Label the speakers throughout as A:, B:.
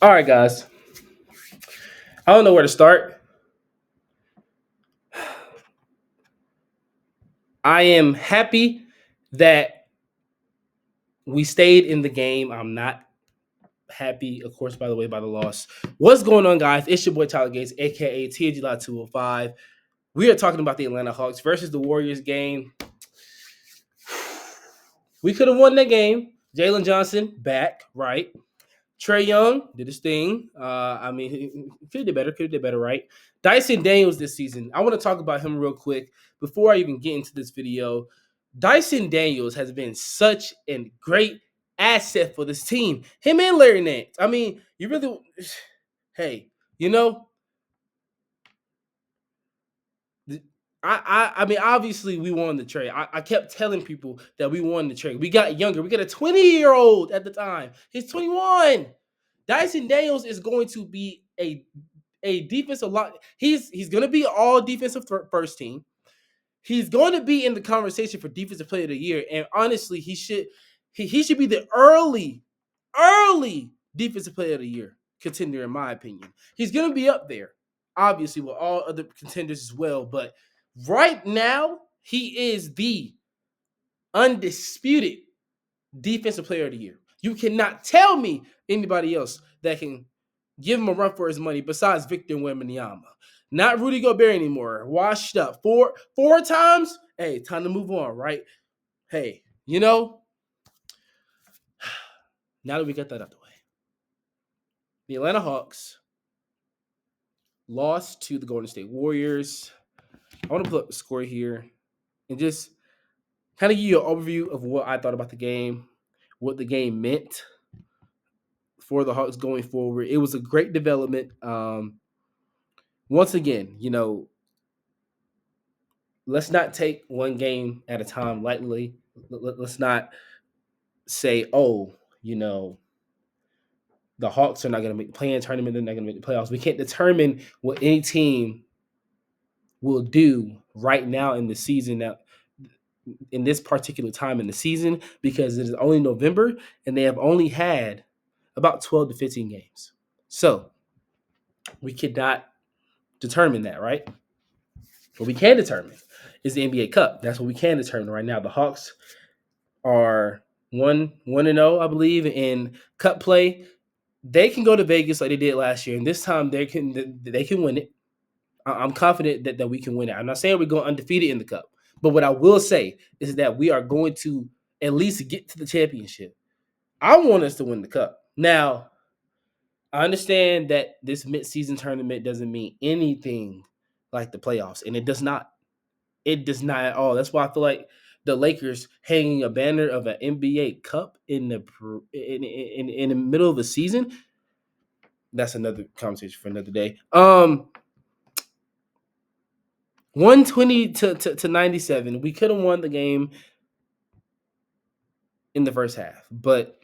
A: All right, guys. I don't know where to start. I am happy that we stayed in the game. I'm not happy, of course, by the way, by the loss. What's going on, guys? It's your boy Tyler Gates, aka TNG Lot 205. We are talking about the Atlanta Hawks versus the Warriors game. We could have won that game. Jalen Johnson back, right? Trey Young did his thing. He could have did better. Could have did better, right? Dyson Daniels this season. I want to talk about him real quick before I even get into this video. Dyson Daniels has been such a great asset for this team. Him and Larry Nance. I mean, you really, hey, you know, obviously we won the trade. I kept telling people that we won the trade. We got younger. We got a 20-year-old at the time. He's 21. Dyson Daniels is going to be a defensive lot. He's going to be all defensive first team. He's going to be in the conversation for defensive player of the year. And honestly, he should be the early defensive player of the year contender, in my opinion. He's going to be up there, obviously, with all other contenders as well. But right now, he is the undisputed defensive player of the year. You cannot tell me anybody else that can give him a run for his money besides Victor Wembanyama. Not Rudy Gobert anymore. Washed up. Four times. Hey, time to move on, right? Hey, now that we got that out the way, the Atlanta Hawks lost to the Golden State Warriors. I want to put up the score here and just kind of give you an overview of what I thought about the game, what the game meant for the Hawks going forward. It was a great development. Once again, let's not take one game at a time lightly. Let's not say, oh, the Hawks are not going to make the play-in tournament. They're not going to make the playoffs. We can't determine what any team will do right now in the season, now in this particular time in the season, because it is only November and they have only had about 12 to 15 games. So we could not determine that, right? What we can determine is the NBA Cup. That's what we can determine right now. The Hawks are 1-0, I believe, in Cup play. They can go to Vegas like they did last year, and this time they can win it. I'm confident that we can win it. I'm not saying we're going undefeated in the Cup, but what I will say is that we are going to at least get to the championship. I want us to win the Cup. Now, I understand that this mid-season tournament doesn't mean anything like the playoffs, and it does not. It does not at all. That's why I feel like the Lakers hanging a banner of an NBA Cup in the middle of the season. That's another conversation for another day. 120 to 97. We could have won the game in the first half, but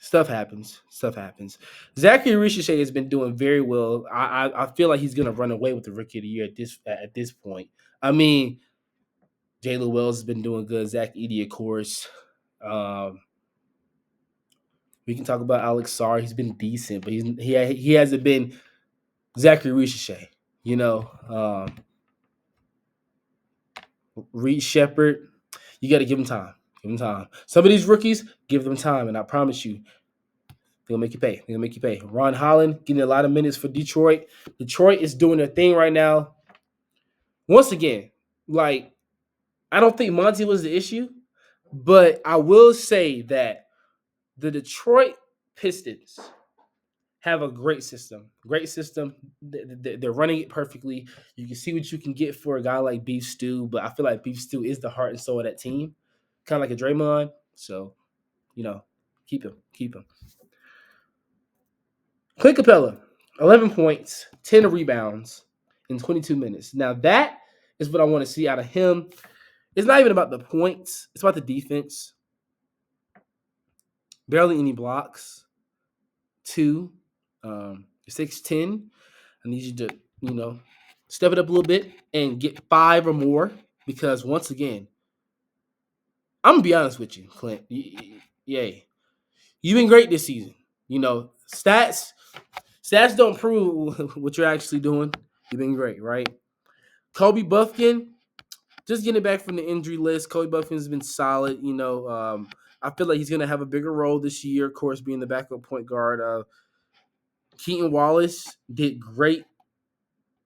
A: stuff happens. Stuff happens. Zachary Ricochet has been doing very well. I feel like he's gonna run away with the Rookie of the Year at this point. I mean, Jalen Wells has been doing good. Zach Edey, of course. We can talk about Alex Sarr. He's been decent, but he hasn't been Zachary Ricochet. Reed Shepard. You got to give him time. Give him time. Some of these rookies, give them time, and I promise you, they'll make you pay. They'll make you pay. Ron Holland getting a lot of minutes for Detroit. Detroit is doing their thing right now. Once again, I don't think Monty was the issue, but I will say that the Detroit Pistons have a great system. Great system. They're running it perfectly. You can see what you can get for a guy like Beef Stew, but I feel like Beef Stew is the heart and soul of that team, kind of like a Draymond. So, keep him. Keep him. Clint Capela, 11 points, 10 rebounds in 22 minutes. Now, that is what I want to see out of him. It's not even about the points. It's about the defense. Barely any blocks. 2. 6'10". I need you to, step it up a little bit and get 5 or more. Because once again, I'm going to be honest with you, Clint. Yay. You've been great this season. Stats don't prove what you're actually doing. You've been great, right? Kobe Buffkin, just getting back from the injury list. Kobe Buffkin's been solid. I feel like he's going to have a bigger role this year, of course, being the backup point guard. Keaton Wallace did great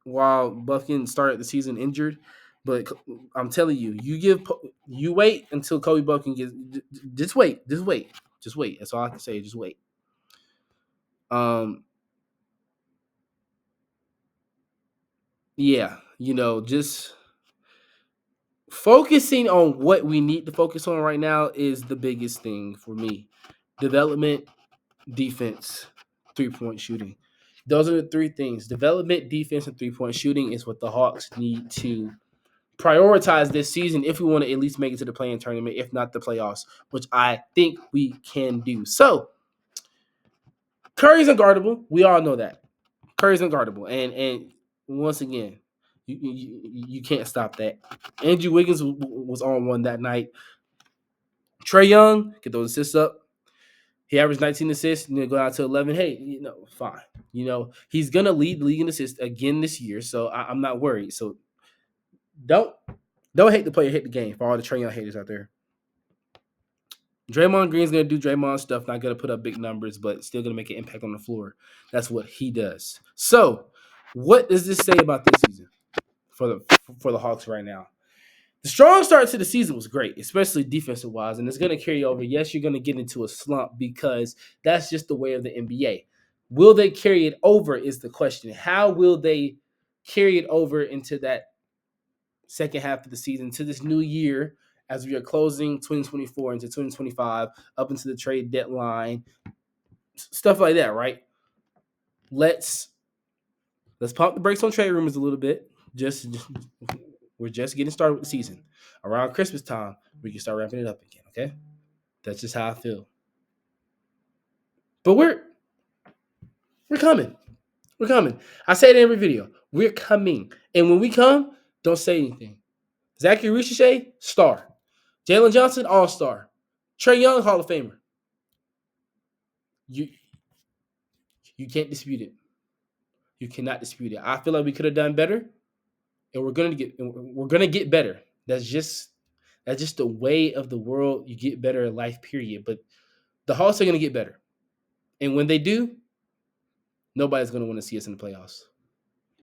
A: while Buffkin started the season injured. But I'm telling you, you wait until Kobe Buffkin gets. Just wait. That's all I can say. Just wait. Um, yeah, just focusing on what we need to focus on right now is the biggest thing for me. Development, defense, 3-point shooting. Those are the three things. Development, defense, and 3-point shooting is what the Hawks need to prioritize this season if we want to at least make it to the play-in tournament, if not the playoffs, which I think we can do. So, Curry's unguardable. We all know that. Curry's unguardable. And once again, you can't stop that. Andrew Wiggins was on one that night. Trae Young, get those assists up. He averaged 19 assists, go out to 11. Hey, fine. He's going to lead the league in assists again this year, so I'm not worried. So don't hate the player, hate the game for all the Trae Young haters out there. Draymond Green's going to do Draymond stuff, not going to put up big numbers, but still going to make an impact on the floor. That's what he does. So what does this say about this season for the Hawks right now? The strong start to the season was great, especially defensive-wise, and it's going to carry over. Yes, you're going to get into a slump because that's just the way of the NBA. Will they carry it over is the question. How will they carry it over into that second half of the season, to this new year, as we are closing 2024 into 2025, up into the trade deadline, stuff like that, right? Let's pump the brakes on trade rumors a little bit. We're just getting started with the season. Around Christmas time, we can start wrapping it up again, okay? That's just how I feel. But we're coming. We're coming. I say it in every video. We're coming. And when we come, don't say anything. Zachary Ricochet, star. Jalen Johnson, all-star. Trae Young, Hall of Famer. You can't dispute it. You cannot dispute it. I feel like we could have done better, and we're gonna get better. That's just the way of the world. You get better in life, period. But the Hawks are gonna get better, and when they do, nobody's gonna want to see us in the playoffs.